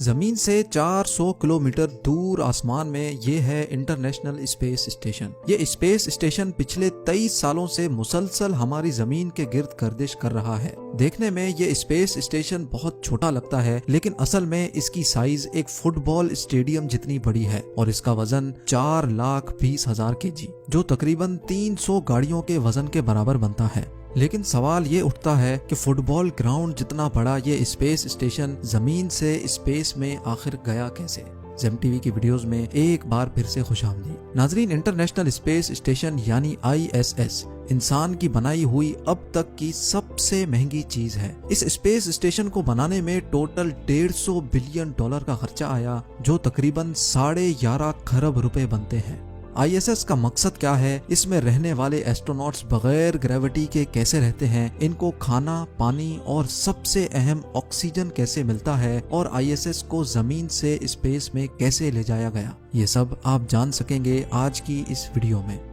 जमीन से 400 किलोमीटर दूर आसमान में ये है इंटरनेशनल स्पेस स्टेशन। ये स्पेस स्टेशन पिछले 23 सालों से मुसलसल हमारी जमीन के गिर्द गर्दिश कर रहा है। देखने में ये स्पेस स्टेशन बहुत छोटा लगता है, लेकिन असल में इसकी साइज एक फुटबॉल स्टेडियम जितनी बड़ी है और इसका वजन 4,20,000 kg, जो तकरीबन 300 गाड़ियों के वजन के बराबर बनता है। लेकिन सवाल ये उठता है कि फुटबॉल ग्राउंड जितना बड़ा ये स्पेस स्टेशन जमीन से स्पेस में आखिर गया कैसे। जेम टीवी की वीडियोस में एक बार फिर से खुशामदीद। नाजरीन, इंटरनेशनल स्पेस स्टेशन यानी ISS इंसान की बनाई हुई अब तक की सबसे महंगी चीज है। इस स्पेस स्टेशन को बनाने में टोटल $150 बिलियन का खर्चा आया, जो तकरीबन 11.5 खरब रुपए बनते हैं। ISS का मकसद क्या है, इसमें रहने वाले एस्ट्रोनॉट्स बगैर ग्रेविटी के कैसे रहते हैं, इनको खाना, पानी और सबसे अहम ऑक्सीजन कैसे मिलता है और ISS को जमीन से स्पेस में कैसे ले जाया गया, ये सब आप जान सकेंगे आज की इस वीडियो में।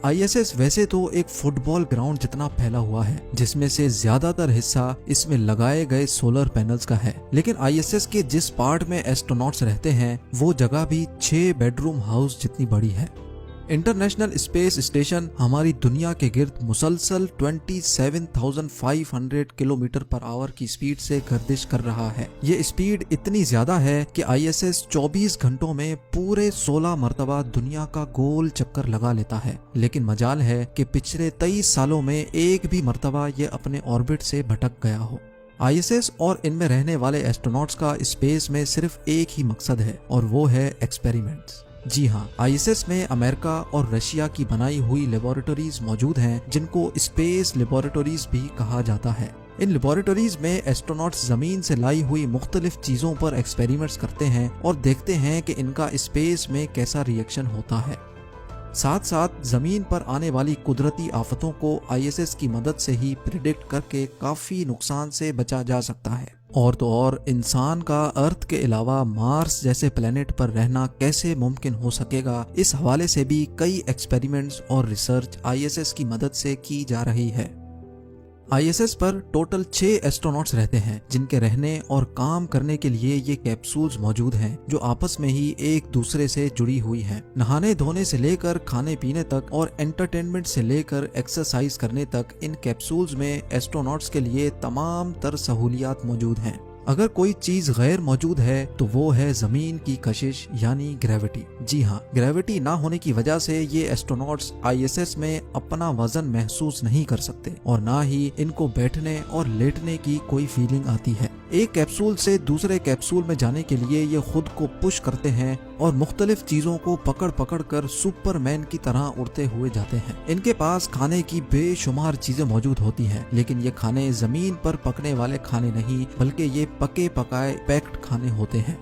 ISS वैसे तो एक फुटबॉल ग्राउंड जितना फैला हुआ है, जिसमें से ज्यादातर हिस्सा इसमें लगाए गए सोलर पैनल्स का है, लेकिन ISS के जिस पार्ट में एस्ट्रोनॉट्स रहते हैं वो जगह भी 6 बेडरूम हाउस जितनी बड़ी है। इंटरनेशनल स्पेस स्टेशन हमारी दुनिया के गिर्द मुसलसल 27,500 किलोमीटर पर आवर की स्पीड से गर्दिश कर रहा है। ये स्पीड इतनी ज्यादा है कि ISS 24 घंटों में पूरे 16 मरतबा दुनिया का गोल चक्कर लगा लेता है, लेकिन मजाल है कि पिछले 23 सालों में एक भी मरतबा ये अपने ऑर्बिट से भटक गया हो। ISS और इनमें रहने वाले एस्ट्रोनॉट्स का स्पेस में सिर्फ एक ही मकसद है और वो है एक्सपेरिमेंट्स। जी हाँ, ISS में अमेरिका और रशिया की बनाई हुई लेबोरेटरीज मौजूद हैं, जिनको स्पेस लेबोरेटरीज भी कहा जाता है। इन लेबोरेटरीज में एस्ट्रोनॉट्स जमीन से लाई हुई मुख्तलिफ चीजों पर एक्सपेरिमेंट्स करते हैं और देखते हैं कि इनका स्पेस में कैसा रिएक्शन होता है। साथ साथ जमीन पर आने वाली कुदरती आफतों को ISS की मदद से ही प्रिडिक्ट करके काफी नुकसान से बचा जा सकता है। और तो और इंसान का अर्थ के अलावा मार्स जैसे प्लेनेट पर रहना कैसे मुमकिन हो सकेगा, इस हवाले से भी कई एक्सपेरिमेंट्स और रिसर्च ISS की मदद से की जा रही है। ISS पर टोटल 6 एस्ट्रोनॉट्स रहते हैं, जिनके रहने और काम करने के लिए ये कैप्सूल्स मौजूद हैं, जो आपस में ही एक दूसरे से जुड़ी हुई हैं। नहाने धोने से लेकर खाने पीने तक और एंटरटेनमेंट से लेकर एक्सरसाइज करने तक इन कैप्सूल्स में एस्ट्रोनॉट्स के लिए तमाम तर सहूलियात मौजूद हैं। अगर कोई चीज गैर मौजूद है तो वो है जमीन की कशिश यानी ग्रेविटी। जी हाँ, ग्रेविटी ना होने की वजह से ये एस्ट्रोनॉट्स ISS में अपना वजन महसूस नहीं कर सकते और ना ही इनको बैठने और लेटने की कोई फीलिंग आती है। एक कैप्सूल से दूसरे कैप्सूल में जाने के लिए ये खुद को पुश करते हैं और मुख्तलिफ चीजों को पकड़ पकड़ कर सुपरमैन की तरह उड़ते हुए जाते हैं। इनके पास खाने की बेशुमार चीजें मौजूद होती हैं, लेकिन ये खाने जमीन पर पकने वाले खाने नहीं, बल्कि ये पके पकाए पैक्ड खाने होते हैं।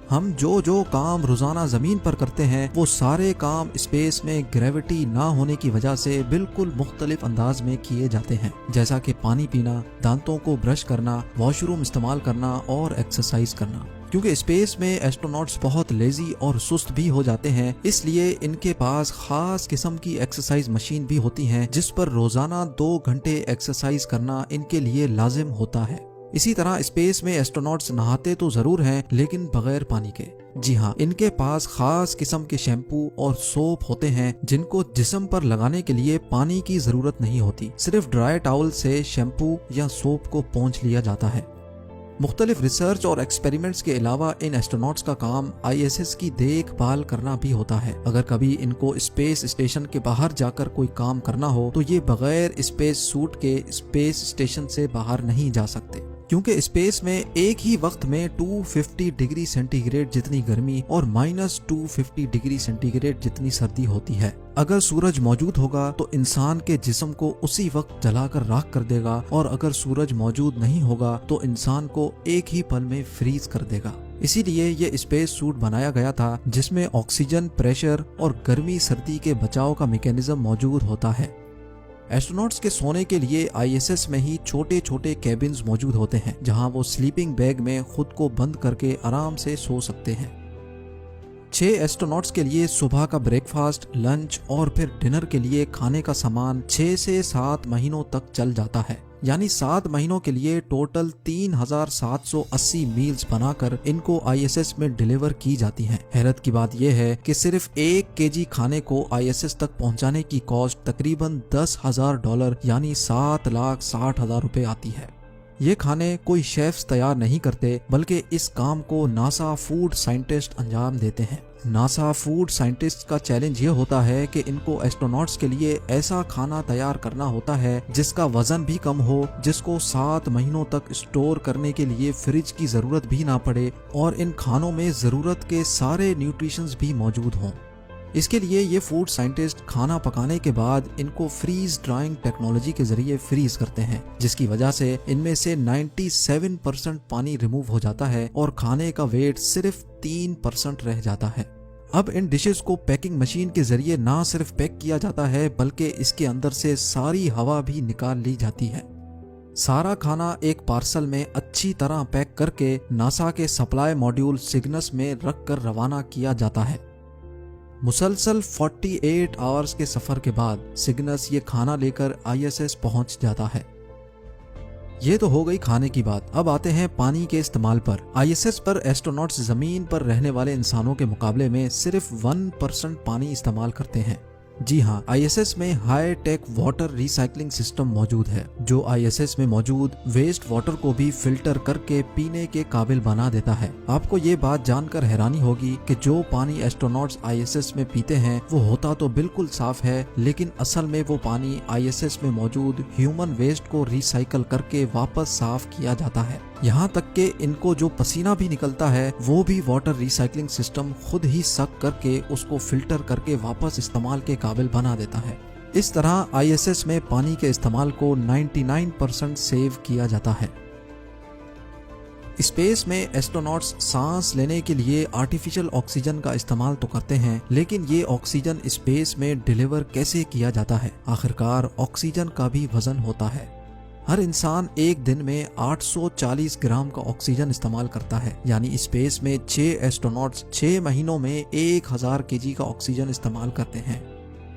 हम जो काम रोजाना जमीन पर करते हैं वो सारे काम स्पेस में ग्रेविटी ना होने की वजह से बिल्कुल मुख्तलिफ अंदाज में किए जाते हैं, जैसा कि पानी पीना, दांतों को ब्रश करना, वॉशरूम इस्तेमाल करना और एक्सरसाइज करना। क्योंकि स्पेस में एस्ट्रोनॉट्स बहुत लेजी और सुस्त भी हो जाते हैं, इसलिए इनके पास खास किस्म की एक्सरसाइज मशीन भी होती हैं, जिस पर रोजाना 2 घंटे एक्सरसाइज करना इनके लिए लाजिम होता है। इसी तरह स्पेस में एस्ट्रोनॉट्स नहाते तो जरूर हैं, लेकिन बगैर पानी के। जी हाँ, इनके पास खास किस्म के शैम्पू और सोप होते हैं, जिनको जिस्म पर लगाने के लिए पानी की जरूरत नहीं होती। सिर्फ ड्राई टॉवल से शैम्पू या सोप को पोंछ लिया जाता है। मुख्तलिफ रिसर्च और एक्सपेरिमेंट्स के अलावा इन एस्ट्रोनॉट्स का काम ISS की देखभाल करना भी होता है। अगर कभी इनको स्पेस स्टेशन के बाहर जाकर कोई काम करना हो तो ये बगैर स्पेस सूट के स्पेस स्टेशन से बाहर नहीं जा सकते, क्योंकि स्पेस में एक ही वक्त में 250 डिग्री सेंटीग्रेड जितनी गर्मी और -250 डिग्री सेंटीग्रेड जितनी सर्दी होती है। अगर सूरज मौजूद होगा तो इंसान के जिस्म को उसी वक्त जलाकर राख कर देगा, और अगर सूरज मौजूद नहीं होगा तो इंसान को एक ही पल में फ्रीज कर देगा। इसीलिए ये स्पेस सूट बनाया गया था, जिसमें ऑक्सीजन, प्रेशर और गर्मी सर्दी के बचाव का मैकेनिज्म मौजूद होता है। एस्ट्रोनॉट्स के सोने के लिए ISS में ही छोटे छोटे कैबिन्स मौजूद होते हैं, जहां वो स्लीपिंग बैग में खुद को बंद करके आराम से सो सकते हैं। 6 एस्ट्रोनॉट्स के लिए सुबह का ब्रेकफास्ट, लंच और फिर डिनर के लिए खाने का सामान 6 से 7 महीनों तक चल जाता है। यानी 7 महीनों के लिए टोटल 3780 मील्स बनाकर इनको ISS में डिलीवर की जाती हैं। हैरत की बात यह है कि सिर्फ 1 केजी खाने को ISS तक पहुंचाने की कॉस्ट तकरीबन $10,000 यानी 7,60,000 रुपए आती है। ये खाने कोई शेफ्स तैयार नहीं करते, बल्कि इस काम को नासा फूड साइंटिस्ट अंजाम देते हैं। नासा फूड साइंटिस्ट का चैलेंज ये होता है कि इनको एस्ट्रोनॉट्स के लिए ऐसा खाना तैयार करना होता है जिसका वजन भी कम हो, जिसको 7 महीनों तक स्टोर करने के लिए फ्रिज की जरूरत भी ना पड़े और इन खानों में जरूरत के सारे न्यूट्रिशंस भी मौजूद हों। इसके लिए ये फूड साइंटिस्ट खाना पकाने के बाद इनको फ्रीज ड्राइंग टेक्नोलॉजी के जरिए फ्रीज करते हैं, जिसकी वजह से इनमें से 97% पानी रिमूव हो जाता है और खाने का वेट सिर्फ 3% रह जाता है। अब इन डिशेस को पैकिंग मशीन के जरिए ना सिर्फ पैक किया जाता है, बल्कि इसके अंदर से सारी हवा भी निकाल ली जाती है। सारा खाना एक पार्सल में अच्छी तरह पैक करके नासा के सप्लाई मॉड्यूल सिग्नस में रख कर रवाना किया जाता है। मुसलसल 48 आवर्स के सफर के बाद सिग्नस ये खाना लेकर ISS पहुंच जाता है। ये तो हो गई खाने की बात। अब आते हैं पानी के इस्तेमाल पर। ISS पर एस्ट्रोनॉट्स जमीन पर रहने वाले इंसानों के मुकाबले में सिर्फ 1% पानी इस्तेमाल करते हैं। जी हाँ, ISS में high tech water recycling system मौजूद है, जो ISS में मौजूद वेस्ट वाटर को भी फिल्टर करके पीने के काबिल बना देता है। आपको ये बात जानकर हैरानी होगी कि जो पानी एस्ट्रोनॉट्स ISS में पीते हैं वो होता तो बिल्कुल साफ है, लेकिन असल में वो पानी ISS में मौजूद ह्यूमन वेस्ट को रिसाइकल करके वापस साफ किया जाता है। यहाँ तक कि इनको जो पसीना भी निकलता है वो भी वाटर रिसाइकलिंग सिस्टम खुद ही सक करके उसको फिल्टर करके वापस इस्तेमाल के काबिल बना देता है। इस तरह ISS में पानी के इस्तेमाल को 99% सेव किया जाता है। स्पेस में एस्ट्रोनॉट्स सांस लेने के लिए आर्टिफिशियल ऑक्सीजन का इस्तेमाल तो करते हैं, लेकिन ये ऑक्सीजन स्पेस में डिलीवर कैसे किया जाता है? आखिरकार ऑक्सीजन का भी वजन होता है। हर इंसान एक दिन में 840 ग्राम का ऑक्सीजन इस्तेमाल करता है, यानी स्पेस में 6 एस्ट्रोनॉट्स 6 महीनों में 1000 केजी का ऑक्सीजन इस्तेमाल करते हैं।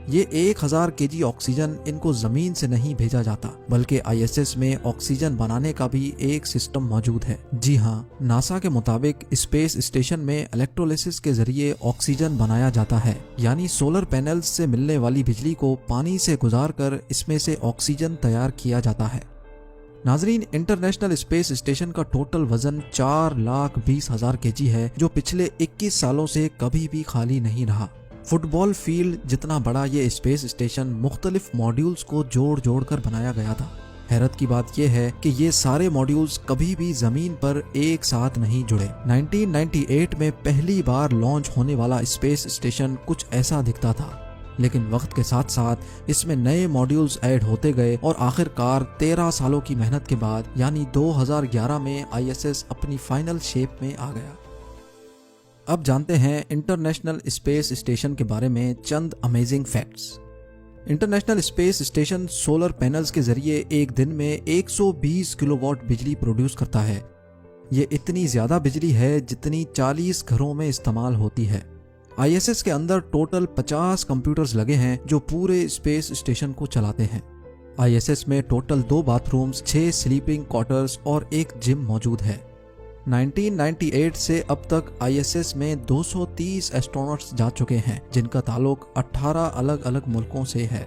ये 1000 केजी ऑक्सीजन इनको जमीन से नहीं भेजा जाता, बल्कि ISS में ऑक्सीजन बनाने का भी एक सिस्टम मौजूद है। जी हाँ, नासा के मुताबिक स्पेस स्टेशन में इलेक्ट्रोलिसिस के जरिए ऑक्सीजन बनाया जाता है, यानी सोलर पैनल्स से मिलने वाली बिजली को पानी से गुजारकर इसमें से ऑक्सीजन तैयार किया जाता है। नाजरीन, इंटरनेशनल स्पेस स्टेशन का टोटल वजन 4,20,000 केजी है, जो पिछले 21 सालों से कभी भी खाली नहीं रहा। फुटबॉल फील्ड जितना बड़ा ये स्पेस स्टेशन मुख्तलिफ मॉड्यूल्स को जोड़ जोड़ कर बनाया गया था। हैरत की बात यह है कि ये सारे मॉड्यूल्स कभी भी जमीन पर एक साथ नहीं जुड़े। 1998 में पहली बार लॉन्च होने वाला स्पेस स्टेशन कुछ ऐसा दिखता था, लेकिन वक्त के साथ साथ इसमें नए मॉड्यूल्स ऐड होते गए और आखिरकार 13 सालों की मेहनत के बाद यानी 2011 में ISS अपनी फाइनल शेप में आ गया। अब जानते हैं इंटरनेशनल स्पेस स्टेशन के बारे में चंद amazing facts. International space station solar panels के जरिए एक दिन में 120 किलोवाट बिजली प्रोड्यूस करता है। ये इतनी ज्यादा बिजली है जितनी 40 घरों में इस्तेमाल होती है। ISS के अंदर टोटल 50 कंप्यूटर्स लगे हैं जो पूरे स्पेस स्टेशन को चलाते हैं। ISS में टोटल 2 बाथरूम्स, 6 स्लीपिंग क्वार्टर्स और एक जिम मौजूद है। 1998 से अब तक ISS में 230 एस्ट्रोनॉट्स जा चुके हैं, जिनका ताल्लुक 18 अलग अलग मुल्कों से है।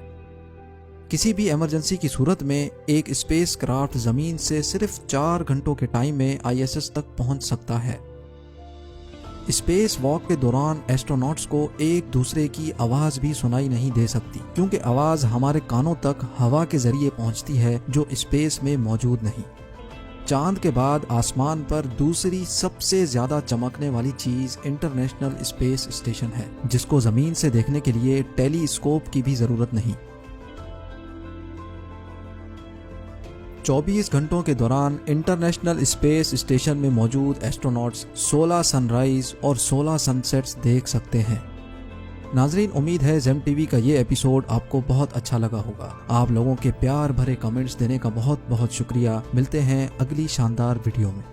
किसी भी इमरजेंसी की सूरत में एक स्पेस क्राफ्ट जमीन से सिर्फ 4 घंटों के टाइम में ISS तक पहुंच सकता है। स्पेस वॉक के दौरान एस्ट्रोनॉट्स को एक दूसरे की आवाज भी सुनाई नहीं दे सकती, क्योंकि आवाज हमारे कानों तक हवा के जरिए पहुंचती है, जो स्पेस में मौजूद नहीं। चांद के बाद आसमान पर दूसरी सबसे ज्यादा चमकने वाली चीज इंटरनेशनल स्पेस स्टेशन है, जिसको जमीन से देखने के लिए टेलीस्कोप की भी जरूरत नहीं। 24 घंटों के दौरान इंटरनेशनल स्पेस स्टेशन में मौजूद एस्ट्रोनॉट्स 16 सनराइज और 16 सनसेट्स देख सकते हैं। नाजरीन, उम्मीद है ज़ेम टीवी का ये एपिसोड आपको बहुत अच्छा लगा होगा। आप लोगों के प्यार भरे कमेंट्स देने का बहुत बहुत शुक्रिया। मिलते हैं अगली शानदार वीडियो में।